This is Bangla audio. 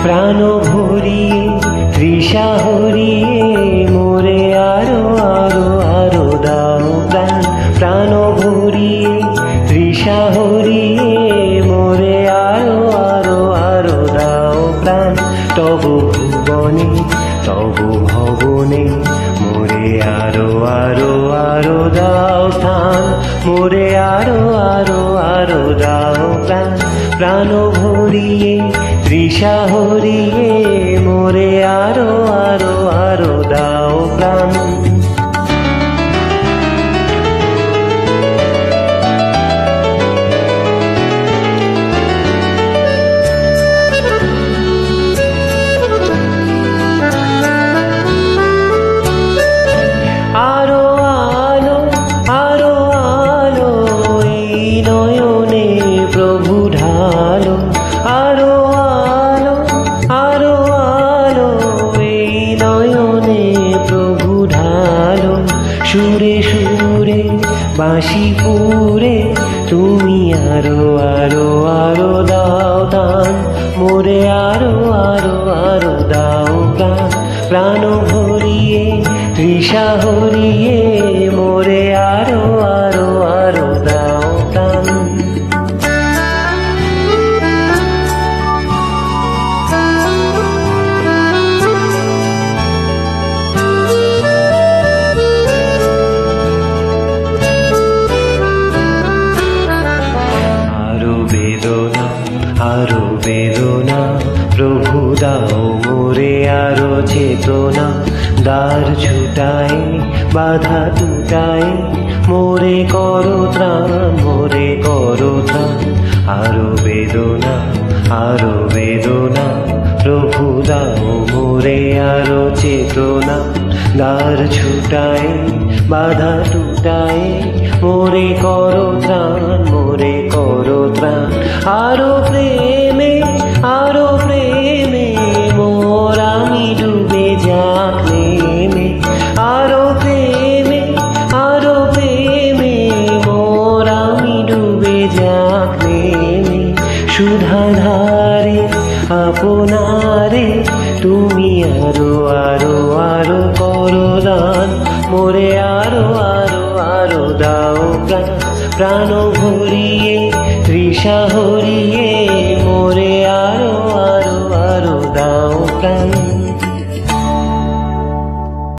প্রাণ ভরিয়ে তৃষা হরিয়ে মোরে আরো আরো আরো দাও প্রাণ। প্রাণ ভরিয়ে তৃষা হরিয়ে মোরে আরো আরো আরো দাও প্রাণ। তবু ভুবনে তবু ভবনে মোরে আরো আরো আরো দাও স্থান। মোরে আরো আরো আরো দাও প্রাণ। প্রাণ ভরিয়ে তৃষা হরিয়ে মোরে আরো আরো আরো দাও প্রাণ। আরো আলো আরো আলো এই নয়নে প্রভু ঢালো। আরো আলো আরো আলো এই নয়নে প্রভু ঢালো। সুরে সুরে বাঁশি পুরে তুমি আরো আরো আরো দাও দান। মোরে আরো আরো আরো দাও প্রাণ। প্রাণ ভরিয়ে তৃষা হরিয়ে মোরে আরো আরো আরো দাও প্রাণ। আরো বেদনা প্রভু দাও মোরে আরো চেতনা। দ্বার ছুটায় বাধা টুটায় মোরে করো ত্রাণ। মোরে করো ত্রাণ। আরো বেদনা প্রভু দাও মোরে আরো চেতনা। দ্বার ছুটায় বাধা টুটায় মোরে করো ত্রাণ। মোরে করো ত্রাণ। আরো প্রেমে মোর আমি ডুবে যাক নেমে। আরো প্রেমে মোর আমি ডুবে যাক নেমে। সুধাধারে আপনারে তুমি আরো আরো আরো করো দান। মোরে আরো আরো আরো দাও প্রাণ। প্রাণ ভরিয়ে তৃষা হরিয়ে